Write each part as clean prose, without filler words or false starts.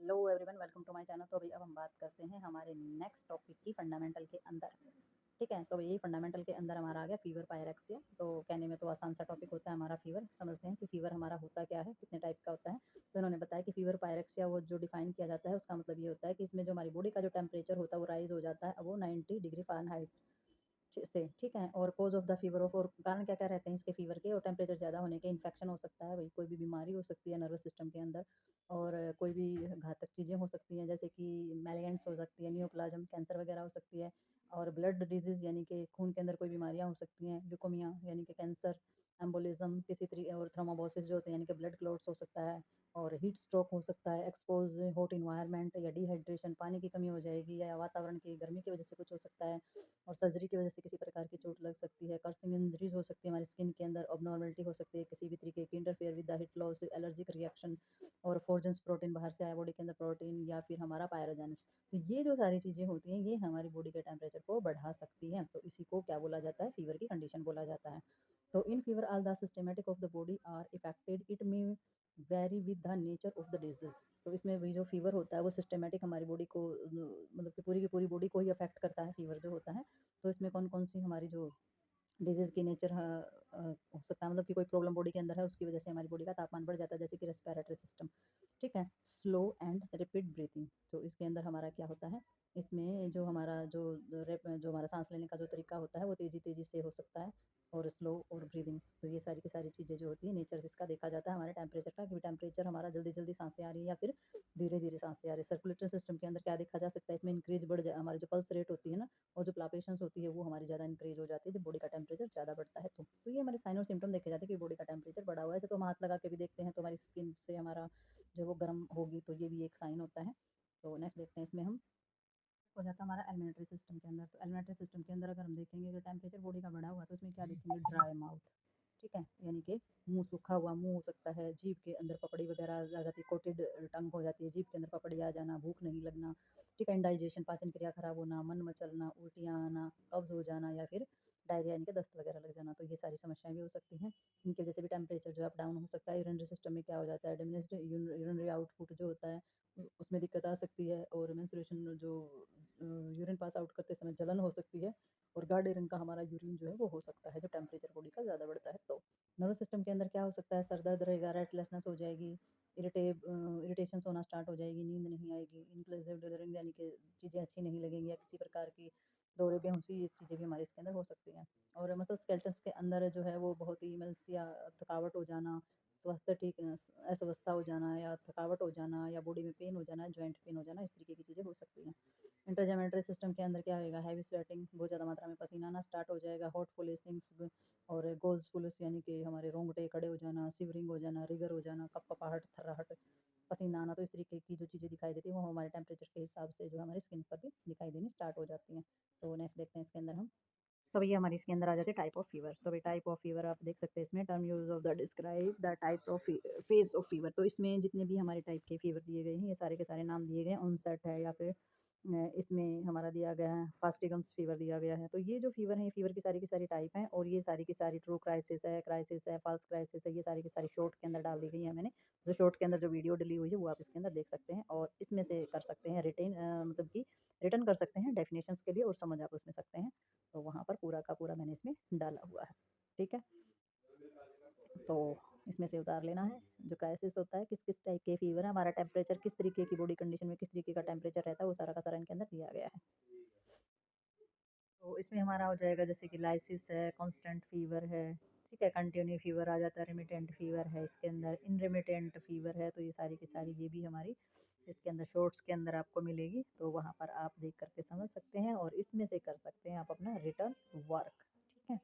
Hello everyone, welcome to my channel. तो अभी अब हम बात करते हैं हमारे नेक्स्ट टॉपिक की, फंडामेंटल के अंदर। ठीक है, तो यही फंडामेंटल के अंदर हमारा आ गया फीवर पायरेक्सिया। तो कहने में तो आसान सा टॉपिक होता है हमारा फीवर। समझते हैं कि फीवर हमारा होता क्या है, कितने टाइप का होता है। तो इन्होंने बताया कि फीवर पायरेक्सिया वो जो डिफाइन किया जाता है, उसका मतलब ये होता है कि इसमें जो हमारी बॉडी का जो टेम्परेचर होता है वो राइज हो जाता है, वो 90 डिग्री फ़ारेनहाइट से। ठीक है, और cause of the fever of, और कारण क्या क्या रहते हैं इसके फीवर के, और टेम्परेचर ज़्यादा होने के इन्फेक्शन हो सकता है, वही कोई भी बीमारी हो सकती है नर्वस सिस्टम के अंदर, और कोई भी घातक चीज़ें हो सकती हैं, जैसे कि मैलेंट्स हो सकती है, नियोप्लाज्म कैंसर वगैरह हो सकती है, और ब्लड डिजीज़ यानी कि खून के अंदर कोई बीमारियां हो सकती हैं, ल्यूकोमिया यानी कि कैंसर, एम्बोलिज्म किसी तरीके, और थ्रोम्बोसिस जो होते हैं यानी कि ब्लड क्लॉट्स हो सकता है, और हीट स्ट्रोक हो सकता है, एक्सपोज हॉट इन्वायरमेंट या डिहाइड्रेशन, पानी की कमी हो जाएगी, या वातावरण की गर्मी की वजह से कुछ हो सकता है, और सर्जरी की वजह से किसी प्रकार की चोट लग सकती है, कर्सिंग इंजरीज हो सकती है, हमारी स्किन के अंदर अबनॉर्मलिटी हो सकती है किसी भी तरीके की, interfere with the hit loss, allergic reaction, और फोर्जन्स प्रोटीन बाहर से आया बॉडी के अंदर प्रोटीन, या फिर हमारा पायरोजेनिस। तो ये जो सारी चीज़ें होती हैं ये हमारी बॉडी के टेम्परेचर को बढ़ा सकती हैं। तो इसी को क्या बोला जाता है, फीवर की कंडीशन बोला जाता है। तो in fever all the systematic of the body are affected, it may vary with the nature of the disease. तो इसमें भी जो फीवर होता है वो सिस्टमेटिक हमारी बॉडी को, मतलब कि पूरी की पूरी बॉडी को ही अफेक्ट करता है फीवर जो होता है। तो इसमें कौन कौन सी हमारी जो डिजीज़ की नेचर हो सकता है, मतलब कि कोई प्रॉब्लम बॉडी के अंदर है, उसकी वजह से हमारी बॉडी का तापमान बढ़ जाता है, जैसे कि रेस्पिरेटरी सिस्टम। ठीक है, स्लो एंड रिपीट ब्रीथिंग। तो इसके अंदर हमारा क्या होता है, इसमें जो हमारा जो हमारा सांस लेने का जो तरीका होता है वो तेज़ी तेज़ी से हो सकता है, और स्लो और ब्रीदिंग। तो ये सारी की सारी चीज़ें जो होती है, नेचर जिसका देखा जाता है हमारे टेम्परेचर का, कि टेम्परेचर हमारा जल्दी जल्दी सांसें आ रही है या फिर धीरे धीरे सांसें आ रही है। सर्कुलेटरी सिस्टम के अंदर क्या देखा जा सकता है, इसमें इंक्रीज बढ़ जाए, हमारी जो पल्स रेट होती है ना, और जो प्लापेशंस होती है वो हमारी ज़्यादा इंक्रीज हो जाती है जब बॉडी का टेम्परेचर ज़्यादा बढ़ता है। तो ये हमारे साइन और सिम्टम देखे जाते हैं कि बॉडी का टेम्परेचर बढ़ा हुआ है। ऐसे तो हम हाथ लगा के भी देखते हैं तो हमारी स्किन से हमारा जो है वो गर्म होगी, तो ये भी एक साइन होता है। तो नेक्स्ट देखते हैं इसमें हम, हो जाता है हमारा एलिमेंट्री सिस्टम के अंदर। तो एलिमेंट्री सिस्टम के अंदर अगर हम देखेंगे तो टेम्परेचर बॉडी का बढ़ा हुआ है, तो उसमें क्या देखेंगे, ड्राई माउथ। ठीक है, यानी कि मुंह सूखा हुआ मुंह हो सकता है, जीभ के अंदर पपड़ी वगैरह आ जाती है, कोटेड टंग हो जाती है, जीभ के अंदर पपड़ी आ जाना, भूख नहीं लगना। ठीक है, इंडाइजेशन पाचन क्रिया खराब होना, मन मचलना, उल्टियाँ आना, कब्ज हो जाना, या फिर डायरिया यानी कि दस्त वगैरह लग जाना। तो ये सारी समस्याएं भी हो सकती हैं। इनकी वजह से भी टेम्परेचर जो अप डाउन हो सकता है। यूरिनरी सिस्टम में क्या हो जाता है, डिमिनिश्ड यूरिनरी आउटपुट जो होता है उसमें दिक्कत आ सकती है, और मेंस्ट्रुएशन जो यूरिन पास आउट करते समय जलन हो सकती है, और गाढ़े रंग का हमारा यूरिन जो है वो हो सकता है, जो टेम्परेचर बॉडी का ज़्यादा बढ़ता है। तो नर्वस सिस्टम के अंदर क्या हो सकता है, सर दर्द रहेगा, रेस्टलेसनेस हो जाएगी, इरिटेशन होना स्टार्ट हो जाएगी, नींद नहीं आएगी, इनक्लूसिव डिलीवरिंग यानी कि चीज़ें अच्छी नहीं लगेंगी, या किसी प्रकार की दौरे बेहोशी, ये चीज़ें भी हमारे इसके अंदर हो सकती हैं। और मसल स्केलेटन्स के अंदर जो है वो बहुत ही मल्स या थकावट हो जाना, स्वास्थ्य ठीक अस्वस्थता हो जाना, या थकावट हो जाना, या बॉडी में पेन हो जाना, जॉइंट पेन हो जाना, इस तरीके की चीज़ें हो सकती हैं। इंटरजेमेंट्री सिस्टम के अंदर क्या होएगा, हैवी स्वेटिंग, बहुत ज़्यादा मात्रा में पसीना आना स्टार्ट हो जाएगा, हॉट फ्लैशिंग्स, और गोल्स फुलस यानी कि हमारे रोंगटे खड़े हो जाना, शिवरिंग हो जाना, रिगर हो जाना, कपकपाहट, थर्राहट, पसीना आना। तो इस तरीके की जो चीज़ें दिखाई देती हैं वो हमारे टेम्परेचर के हिसाब से जो है हमारी स्किन पर भी दिखाई देनी स्टार्ट हो जाती हैं। तो नेक्स्ट देखते हैं इसके अंदर हम, तो भैया हमारी इसके अंदर आ जाते हैं टाइप ऑफ फीवर। तो भाई टाइप ऑफ फीवर आप देख सकते हैं इसमें, term use of the describe the types of phase of fever. तो इसमें जितने भी हमारे टाइप के फीवर दिए गए हैं ये सारे के सारे नाम दिए गए हैं। ऑनसेट है, या फिर इसमें हमारा दिया गया है फास्टिगम्स फीवर दिया गया है। तो ये जो फीवर है, ये फीवर की सारी टाइप हैं, और ये सारी की सारी ट्रू क्राइसिस है, फॉल्स क्राइसिस है, ये सारी की सारी शॉर्ट के अंदर डाल दी गई है मैंने। जो शॉर्ट के अंदर जो वीडियो डली हुई है वो आप इसके अंदर देख सकते हैं, और इसमें से कर सकते हैं रिटेन, मतलब कि रिटर्न कर सकते हैं डेफिनेशंस के लिए, और समझ आप उसमें सकते हैं। तो वहाँ पर पूरा का पूरा मैंने इसमें डाला हुआ है। ठीक है, तो इसमें से उतार लेना है। जो क्राइसिस होता है, किस किस टाइप के फीवर है, हमारा टेम्परेचर किस तरीके की बॉडी कंडीशन में किस तरीके का टेम्परेचर रहता है, वो सारा का सारा इनके अंदर दिया गया है। तो इसमें हमारा हो जाएगा जैसे कि लाइसिस है, कांस्टेंट फीवर है, ठीक है, कंटिन्यू फीवर आ जाता है, रिमिटेंट फीवर है इसके अंदर, इनरिमिटेंट फीवर है। तो ये सारी की सारी ये भी हमारी इसके अंदर शॉर्ट्स के अंदर आपको मिलेगी। तो वहाँ पर आप देख करके समझ सकते हैं, और इसमें से कर सकते हैं आप अपना रिटर्न वर्क। ठीक है,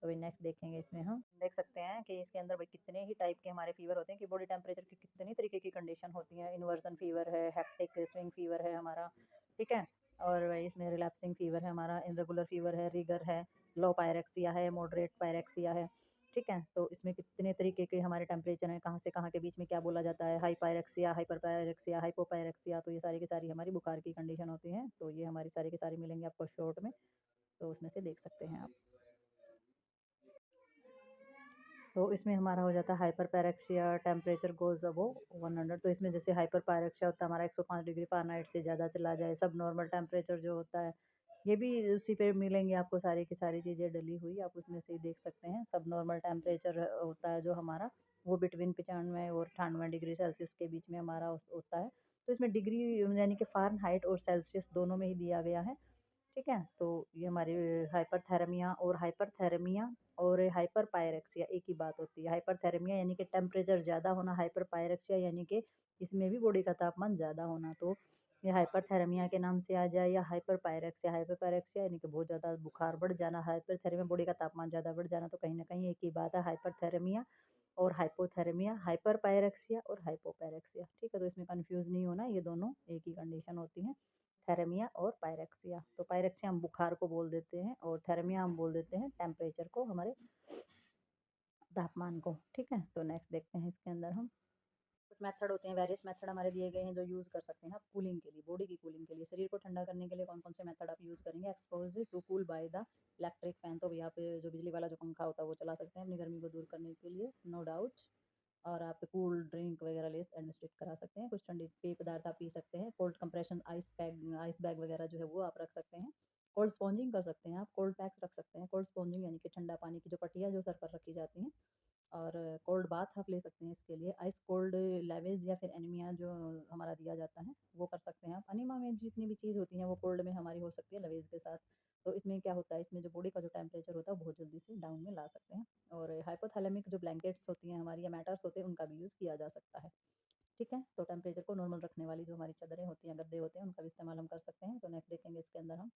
तो अभी नेक्स्ट देखेंगे इसमें, हम देख सकते हैं कि इसके अंदर भाई कितने ही टाइप के हमारे फीवर होते हैं, कि बॉडी टेम्परेचर की कितनी तरीके की कंडीशन होती है। इन्वर्जन फीवर है, हेक्टिक स्विंग फीवर है हमारा, ठीक है, और वही इसमें रिलैप्सिंग फीवर है हमारा, इरेगुलर फीवर है, रिगर है, लो पायरेक्सिया है, मॉडरेट पायरेक्सिया है। ठीक है, तो इसमें कितने तरीके के हमारे टेम्परेचर हैं, कहाँ से कहाँ के बीच में क्या बोला जाता है, हाई पायरेक्सिया, हाइपर पायरेक्सिया, हाइपोपायरेक्सिया। तो ये सारी की सारी हमारी बुखार की कंडीशन होती है। तो ये हमारी सारी की सारी मिलेंगी आपको शॉर्ट में, तो उसमें से देख सकते हैं आप। तो इसमें हमारा हो जाता है hyper pyrexia, temperature goes above 100। तो इसमें जैसे हाइपर पैरेक्सिया होता है हमारा 105 डिग्री फ़ारेनहाइट से ज़्यादा चला जाए, सब नॉर्मल टेम्परेचर जो होता है, ये भी उसी पे मिलेंगी आपको सारी की सारी चीज़ें डली हुई, आप उसमें से ही देख सकते हैं। सब नॉर्मल टेम्परेचर होता है जो हमारा, वो बिटवीन 95 और 98 डिग्री सेल्सियस के बीच में हमारा होता है। तो इसमें डिग्री यानी कि फ़ारेनहाइट और सेल्सियस दोनों में ही दिया गया है। ठीक है? तो ये हमारी हाइपरथेरेमिया और हाइपरपायरेक्सिया एक ही बात होती है। हाइपरथेरेमिया यानी कि टेम्परेचर ज़्यादा होना, हाइपरपायरेक्सिया यानी कि इसमें भी बॉडी का तापमान ज़्यादा होना। तो ये हाइपरथेरेमिया के नाम से आ जाए या हाइपरपायरेक्सिया। हाइपरपायरेक्सिया यानी कि बहुत ज़्यादा बुखार बढ़ जाना, हाइपरथेरेमिया बॉडी का तापमान ज़्यादा बढ़ जाना, तो कहीं न कहीं एक ही बात है, हाइपरथेरेमिया और हाइपोथेरेमिया, हाइपरपायरेक्सिया और हाइपोपायरेक्सिया। ठीक है? तो इसमें कन्फ्यूज़ नहीं होना, ये दोनों एक ही कंडीशन होती हैं। थैरेमिया और पायरेक्सिया। तो पायरेक्सिया हम बुखार को बोल देते हैं और थैरेमिया हम बोल देते हैं टेम्परेचर को, हमारे तापमान को। ठीक है? तो नेक्स्ट देखते हैं इसके अंदर हम कुछ मेथड होते हैं, वेरियस मेथड हमारे दिए गए हैं जो यूज़ कर सकते हैं आप कूलिंग के लिए, बॉडी की कूलिंग के लिए। शरीर को ठंडा करने के लिए कौन-कौन से मेथड आप यूज़ करेंगे? Expose to cool by the electric fan. तो भैया आप जो बिजली वाला जो पंखा होता है वो चला सकते हैं अपनी गर्मी को दूर करने के लिए, नो डाउट। और आप कूल ड्रिंक वगैरह ले एडमिनिस्ट्रेट करा सकते हैं, कुछ ठंडी पेय पदार्थ आप पी सकते हैं, कोल्ड कंप्रेशन आइस बैग वगैरह जो है वो आप रख सकते हैं। कोल्ड स्पॉन्जिंग कर सकते हैं आप, कोल्ड पैक्स रख सकते हैं। कोल्ड स्पॉन्जिंग यानी कि ठंडा पानी की जो पट्टियाँ जो सर पर रखी जाती हैं, और कोल्ड बाथ आप ले सकते हैं इसके लिए। आइस कोल्ड लेवेज या फिर एनीमिया जो हमारा दिया जाता है वो कर सकते हैं आप। अनीमा में जितनी भी चीज़ होती है वो कोल्ड में हमारी हो सकती है लेवेज के साथ। तो इसमें क्या होता है, इसमें जो बॉडी का जो टेम्परेचर होता है वो बहुत जल्दी से डाउन में ला सकते हैं। और हाइपोथैलेमिक जो ब्लैंकेट्स होती हैं हमारी या मैटर्स होते हैं उनका भी यूज़ किया जा सकता है। ठीक है? तो टेम्परेचर को नॉर्मल रखने वाली जो हमारी चादरें होती हैं, गद्दे होते हैं, उनका भी इस्तेमाल हम कर सकते हैं। तो नेक्स्ट देखेंगे इसके अंदर हम।